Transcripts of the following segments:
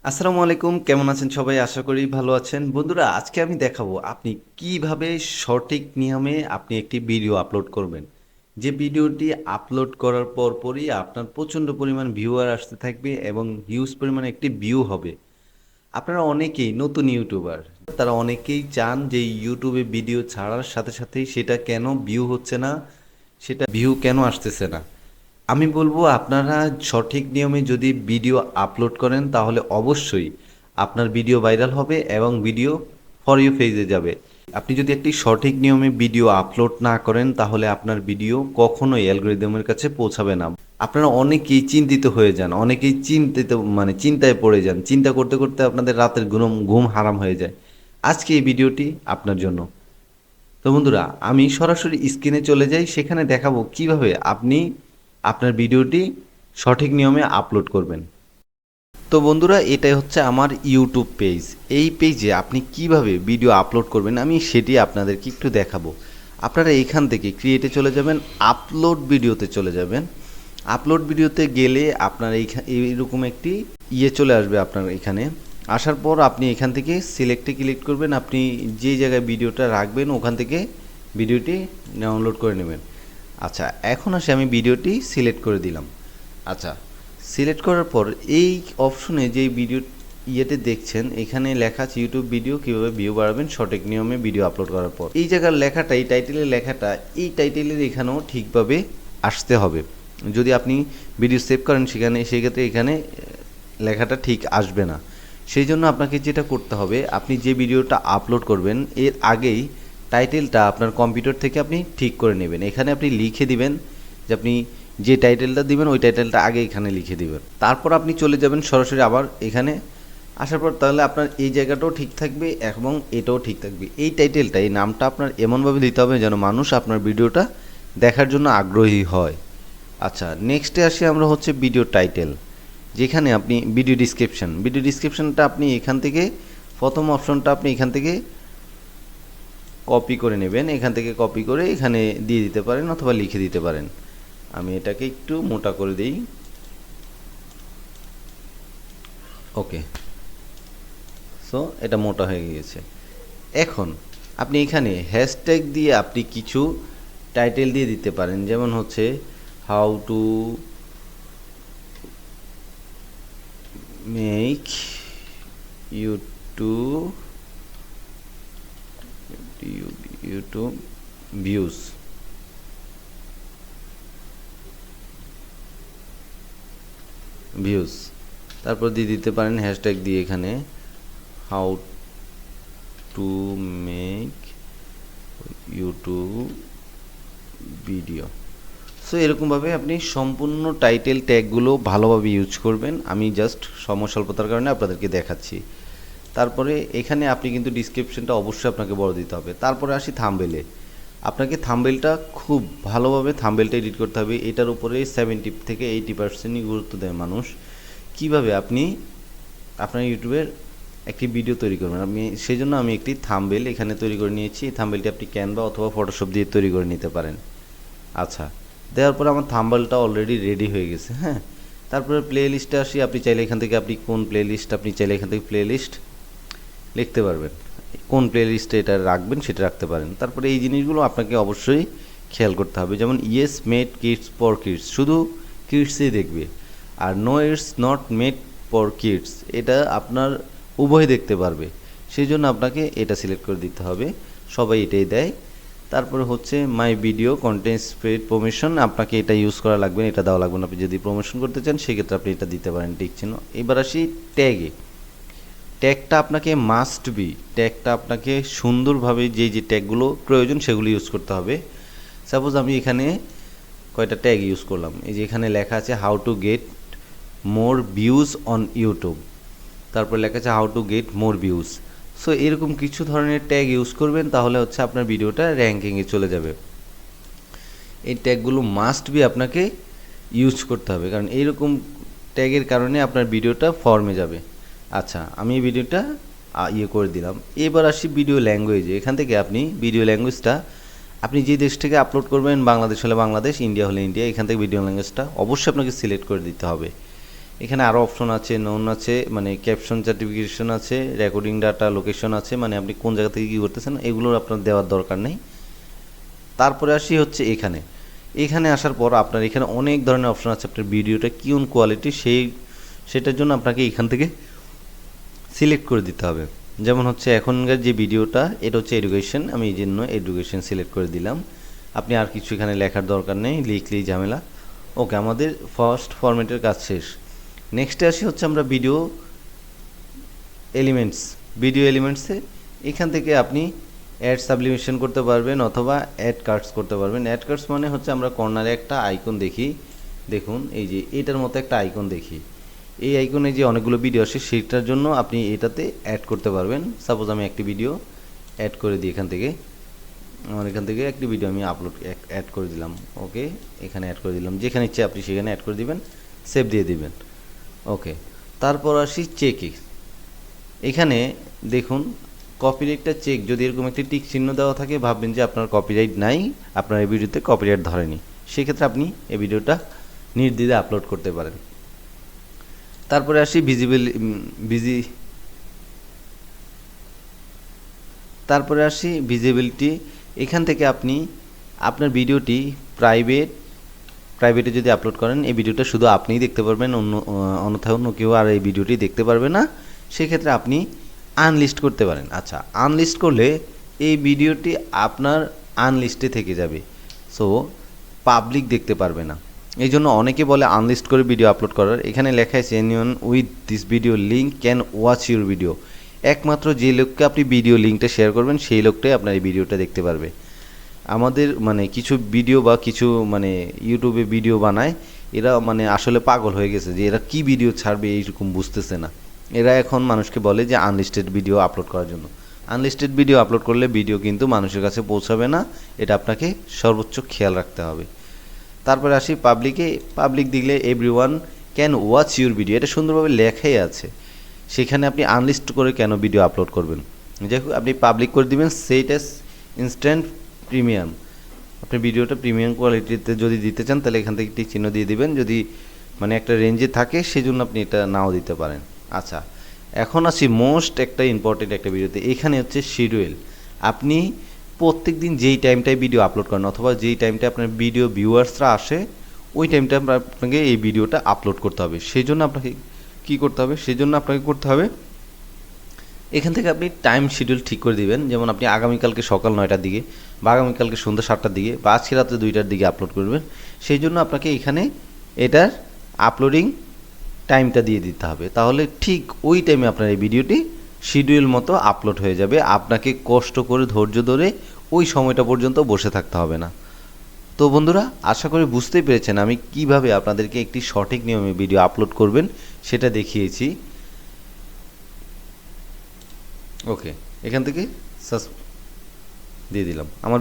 আসসালামু আলাইকুম, কেমন আছেন সবাই? আশা করি ভালো আছেন। বন্ধুরা, আজকে আমি দেখাবো আপনি কিভাবে সঠিক নিয়মে আপনি একটি ভিডিও আপলোড করবেন। যে ভিডিওটি আপলোড করার পরপরই আপনার প্রচণ্ড পরিমাণ ভিউয়ার আসতে থাকবে এবং হিউজ পরিমাণে একটি ভিউ হবে। আপনারা অনেকেই নতুন ইউটিউবার। তারা অনেকেই চান যে ইউটিউবে ভিডিও ছাড়ার সাথে সাথেই সেটা কেন ভিউ হচ্ছে না, সেটা ভিউ কেন আসতেছে না। আমি বলবো আপনারা সঠিক নিয়মে যদি ভিডিও আপলোড করেন তাহলে অবশ্যই আপনার ভিডিও ভাইরাল হবে এবং ভিডিও ফর ইউ পেজে যাবে। আপনি যদি একটি সঠিক নিয়মে ভিডিও আপলোড না করেন তাহলে আপনার ভিডিও কখনোই অ্যালগরিদমের কাছে পৌঁছাবে না। আপনারা অনেকেই চিন্তিত হয়ে যান, অনেকেই চিন্তায় পড়ে যান। চিন্তা করতে করতে আপনাদের রাতের ঘুম হারাম হয়ে যায়। আজকে এই ভিডিওটি আপনার জন্য। তো বন্ধুরা, আমি সরাসরি স্ক্রিনে চলে যাই, সেখানে দেখাবো কিভাবে আপনি আপনার ভিডিওটি সঠিক নিয়মে আপলোড করবেন। তো বন্ধুরা, এটাই হচ্ছে আমার ইউটিউব পেজ। এই পেজে আপনি কিভাবে ভিডিও আপলোড করবেন আমি সেটি আপনাদেরকে একটু দেখাবো। আপনারা এইখান থেকে ক্রিয়েটে চলে যাবেন, আপলোড ভিডিওতে চলে যাবেন। আপলোড ভিডিওতে গেলে আপনার এইরকম একটি চলে আসবে আপনার এখানে। আসার পর আপনি এখান থেকে সিলেক্টে ক্লিক করবেন। আপনি যে জায়গায় ভিডিওটা রাখবেন ওখান থেকে ভিডিওটি ডাউনলোড করে নেবেন। আচ্ছা, এখন আসে আমি ভিডিওটি সিলেক্ট করে দিলাম। আচ্ছা, সিলেক্ট করার পর এই অপশনে যেই ভিডিও দেখছেন, এখানে লেখা আছে ইউটিউব ভিডিও কীভাবে ভিউ বাড়াবেন সঠিক নিয়মে ভিডিও আপলোড করার পর। এই জায়গার লেখাটা, এই টাইটেলের লেখাটা, এই টাইটেলের এখানেও ঠিকভাবে আসতে হবে। যদি আপনি ভিডিও সেভ করেন সেক্ষেত্রে এখানে লেখাটা ঠিক আসবে না। সেই জন্য আপনাকে যেটা করতে হবে, আপনি যে ভিডিওটা আপলোড করবেন এর আগেই টাইটেলটা আপনার কম্পিউটার থেকে আপনি ঠিক করে নেবেন। এখানে আপনি লিখে দিবেন যে আপনি যে টাইটেলটা দিবেন ওই টাইটেলটা আগে এখানে লিখে দিবেন। তারপর আপনি চলে যাবেন সরাসরি আবার এখানে আসার পর, তাহলে আপনার এই জায়গাটাও ঠিক থাকবে এবং এটাও ঠিক থাকবে। এই টাইটেলটা, এই নামটা আপনার এমনভাবে দিতে হবে যেন মানুষ আপনার ভিডিওটা দেখার জন্য আগ্রহী হয়। আচ্ছা, নেক্সটে আসি আমরা হচ্ছে ভিডিও টাইটেল, যেখানে আপনি ভিডিও ডিসক্রিপশনটা আপনি এখান থেকে প্রথম অপশনটা আপনি এখান থেকে কপি করে নেবেন। এখান থেকে কপি করে এখানে দিয়ে দিতে পারেন অথবা লিখে দিতে পারেন। আমি এটাকে একটু মোটা করে দিই। ওকে, সো এটা মোটা হয়ে গিয়েছে। এখন আপনি এখানে হ্যাশট্যাগ দিয়ে আপনি কিছু টাইটেল দিয়ে দিতে পারেন, যেমন হচ্ছে how to make YouTube views. তারপর দিয়ে দিতে পারেন হ্যাশট্যাগ দিয়ে এখানে how to make YouTube video. So এরকমভাবে আপনি সম্পূর্ণ টাইটেল ট্যাগগুলো ভালোভাবে ইউজ করবেন। আমি জাস্ট সময় স্বল্পতার কারণে আপনাদেরকে দেখাচ্ছি। তারপরে এখানে আপনি কিন্তু ডিসক্রিপশনটা অবশ্যই আপনাকে বড় দিতে হবে। তারপরে আসি থাম্বনেলে। আপনাকে থাম্বনেলটা খুব ভালোভাবে থাম্বনেলটা এডিট করতে হবে। এটার উপরে 70 থেকে 80%ই গুরুত্ব দেয় মানুষ। কিভাবে আপনি আপনার ইউটিউবের একটি ভিডিও তৈরি করবেন, সেই জন্য আমি একটি থাম্বনেল এখানে তৈরি করে নিয়েছি। এই থাম্বনেলটি আপনি ক্যানভা অথবা ফটোশপ দিয়ে তৈরি করে নিতে পারেন। আচ্ছা, দেওয়ার পরে আমার থাম্বনেলটা অলরেডি রেডি হয়ে গেছে। হ্যাঁ, তারপরে প্লে লিস্টে আসি। আপনি চাইলে এখান থেকে কোন প্লে লিস্ট প্লে লিস্ট লিখতে পারবেন। কোন প্লে লিস্টে এটা রাখবেন সেটা রাখতে পারেন। তারপরে এই জিনিসগুলো আপনাকে অবশ্যই খেয়াল করতে হবে, যেমন yes made kids for kids, শুধু কিডসই দেখবে। আর no it's not made for kids, এটা আপনার উভয় দেখতে পারবে। সেই জন্য আপনাকে এটা সিলেক্ট করে দিতে হবে। সবাই এটাই দেয়। তারপরে হচ্ছে my video content spread promotion, আপনাকে এটা ইউজ করা লাগবে, এটা দেওয়া লাগবে না। আপনি যদি প্রমোশন করতে চান সেক্ষেত্রে আপনি এটা দিতে পারেন টিক চিহ্ন। এবার আসি ট্যাগে। ট্যাগটা আপনাকে মাস্ট বি, ট্যাগটা আপনাকে সুন্দরভাবে যে ট্যাগগুলো প্রয়োজন সেগুলো ইউজ করতে হবে। সাপোজ আমি এখানে কয়টা ট্যাগ ইউজ করলাম, এই যে এখানে লেখা আছে how to get more views on YouTube, তারপর লেখা আছে how to get more views. So এরকম কিছু ধরনের ট্যাগ ইউজ করবেন, তাহলে হচ্ছে আপনার ভিডিওটা র্যাঙ্কিংয়ে চলে যাবে। এই ট্যাগগুলো মাস্ট বি আপনাকে ইউজ করতে হবে, কারণ এইরকম ট্যাগের কারণে আপনার ভিডিওটা ফর্মে যাবে। আচ্ছা, আমি এই ভিডিওটা করে দিলাম। এবার আসি ভিডিও ল্যাঙ্গুয়েজে। এখান থেকে আপনি ভিডিও ল্যাঙ্গুয়েজটা আপনি যে দেশ থেকে আপলোড করবেন, বাংলাদেশ হলে বাংলাদেশ, ইন্ডিয়া হলে ইন্ডিয়া, এখান থেকে ভিডিও ল্যাঙ্গুয়েজটা অবশ্যই আপনাকে সিলেক্ট করে দিতে হবে। এখানে আরও অপশন আছে, নোন আছে, মানে ক্যাপশন সার্টিফিকেশন আছে, রেকর্ডিং ডাটা, লোকেশন আছে, মানে আপনি কোন জায়গা থেকে কী করতেছেন এগুলোর আপনার দেওয়ার দরকার নেই। তারপরে আসি হচ্ছে এখানে আসার পর আপনার এখানে অনেক ধরনের অপশন আছে, আপনার ভিডিওটা কোন কোয়ালিটি সেটার জন্য আপনাকে এখান থেকে সিলেক্ট করে দিতে হবে। যেমন হচ্ছে এখনকার যে ভিডিওটা এটা হচ্ছে এডুকেশন, আমি এই জন্য এডুকেশন সিলেক্ট করে দিলাম। আপনি আর কিছু এখানে লেখার দরকার নেই, লিখলেই ঝামেলা। ওকে, আমাদের ফার্স্ট ফরম্যাটের কাজ শেষ। নেক্সটে আসি হচ্ছে আমরা ভিডিও এলিমেন্টসে এখান থেকে আপনি অ্যাড সাবলিমেশন করতে পারবেন অথবা অ্যাড কার্ডস করতে পারবেন। অ্যাড কার্ডস মানে হচ্ছে আমরা কর্নারে একটা আইকন দেখি, দেখুন এই যে এটার মতো একটা আইকন দেখি, এই আইকনে যে অনেকগুলো ভিডিও আসে সেটার জন্য আপনি এটাতে অ্যাড করতে পারবেন। সাপোজ আমি একটি ভিডিও অ্যাড করে দিই এখান থেকে, আমার এখান থেকে একটি ভিডিও আমি অ্যাড করে দিলাম। ওকে, এখানে অ্যাড করে দিলাম, যেখানে ইচ্ছে আপনি সেখানে অ্যাড করে দিবেন, সেভ দিয়ে দিবেন। ওকে, তারপর আসি চেকে। এখানে দেখুন কপিরাইটটা চেক, যদি এরকম একটি টিক চিহ্ন দেওয়া থাকে ভাববেন যে আপনার কপিরাইট নাই, আপনার এই ভিডিওতে কপিরাইট ধরেনি, সেক্ষেত্রে আপনি এই ভিডিওটা নির্দ্বিধায় আপলোড করতে পারেন। তারপরে আসি ভিজিবিলিটি। এখান থেকে আপনি আপনার ভিডিওটি প্রাইভেটে যদি আপলোড করেন এই ভিডিওটা শুধু আপনিই দেখতে পারবেন, অন্যথায় অন্য কেউ আর এই ভিডিওটি দেখতে পারবে না। সেক্ষেত্রে আপনি আনলিস্ট করতে পারেন। আচ্ছা, আনলিস্ট করলে এই ভিডিওটি আপনার আনলিস্টে থেকে যাবে, সো পাবলিক দেখতে পারবে না। এই জন্য অনেকে বলে আনলিস্ট করে ভিডিও আপলোড করার। এখানে লেখা আছে anyone with this video link can watch your video. একমাত্র যে লোককে আপনি ভিডিও লিঙ্কটা শেয়ার করবেন সেই লোকটাই আপনার এই ভিডিওটা দেখতে পারবে। আমাদের মানে কিছু ভিডিও বা কিছু মানে ইউটিউবে ভিডিও বানায়, এরা মানে আসলে পাগল হয়ে গেছে যে এরা কি ভিডিও ছাড়বে এইরকম বুঝতেছে না। এরা এখন মানুষকে বলে যে আনলিস্টেড ভিডিও আপলোড করার জন্য। আনলিস্টেড ভিডিও আপলোড করলে ভিডিও কিন্তু মানুষের কাছে পৌঁছাবে না, এটা আপনাকে সর্বোচ্চ খেয়াল রাখতে হবে। তারপরে আসি পাবলিক দিলে everyone can watch your video, এটা সুন্দরভাবে লেখাই আছে। সেখানে আপনি আনলিস্ট করে কেন ভিডিও আপলোড করবেন, যাই হোক আপনি পাবলিক করে দিবেন। সেট অ্যাজ ইনস্ট্যান্ট প্রিমিয়াম, আপনি ভিডিওটা প্রিমিয়াম কোয়ালিটিতে যদি দিতে চান তাহলে এখান থেকে একটি চিহ্ন দিয়ে দিবেন, যদি মানে একটা রেঞ্জে থাকে সেজন্য আপনি এটা নাও দিতে পারেন। আচ্ছা, এখন আসি মোস্ট একটা ইম্পর্টেন্ট একটা ভিডিওতে। এখানে হচ্ছে শিডিউল। আপনি প্রত্যেক দিন যেই টাইমটায় ভিডিও আপলোড করেন অথবা যেই টাইমটায় আপনার ভিডিও ভিউয়ার্সরা আসে ওই টাইমটা আপনাকে এই ভিডিওটা আপলোড করতে হবে। সেই জন্য আপনাকে কী করতে হবে, করতে হবে এখান থেকে আপনি টাইম শিডিউল ঠিক করে দিবেন। যেমন আপনি আগামীকালকে সকাল 9টার দিকে বা আগামীকালকে সন্ধ্যা 7টার দিকে বা আজকে রাত্রে 2টার দিকে আপলোড করবেন। সেই জন্য আপনাকে এখানে এটার আপলোডিং টাইমটা দিয়ে দিতে হবে, তাহলে ঠিক ওই টাইমে আপনার এই ভিডিওটি শিডিউল মতো আপলোড হয়ে যাবে। আপনাকে কষ্ট করে ধৈর্য ধরে ওই সময়টা পর্যন্ত বসে থাকতে হবে না। তো বন্ধুরা, আশা করি বুঝতেই পেরেছেন আমি কিভাবে আপনাদেরকে একটি সঠিক নিয়মে ভিডিও আপলোড করবেন সেটা দেখিয়েছি। ওকে, এখান থেকে দিয়ে দিলাম। আমার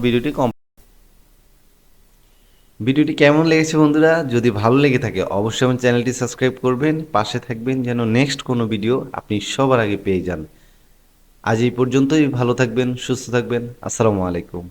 ভিডিওটি কেমন লেগেছে বন্ধুরা? যদি ভালো লেগে থাকে অবশ্যই আমার চ্যানেলটি সাবস্ক্রাইব করবেন, পাশে থাকবেন যেন নেক্সট কোনো ভিডিও আপনি সবার আগে পেয়ে যান। আজ এই পর্যন্তই, ভালো থাকবেন, সুস্থ থাকবেন। আসসালামু আলাইকুম।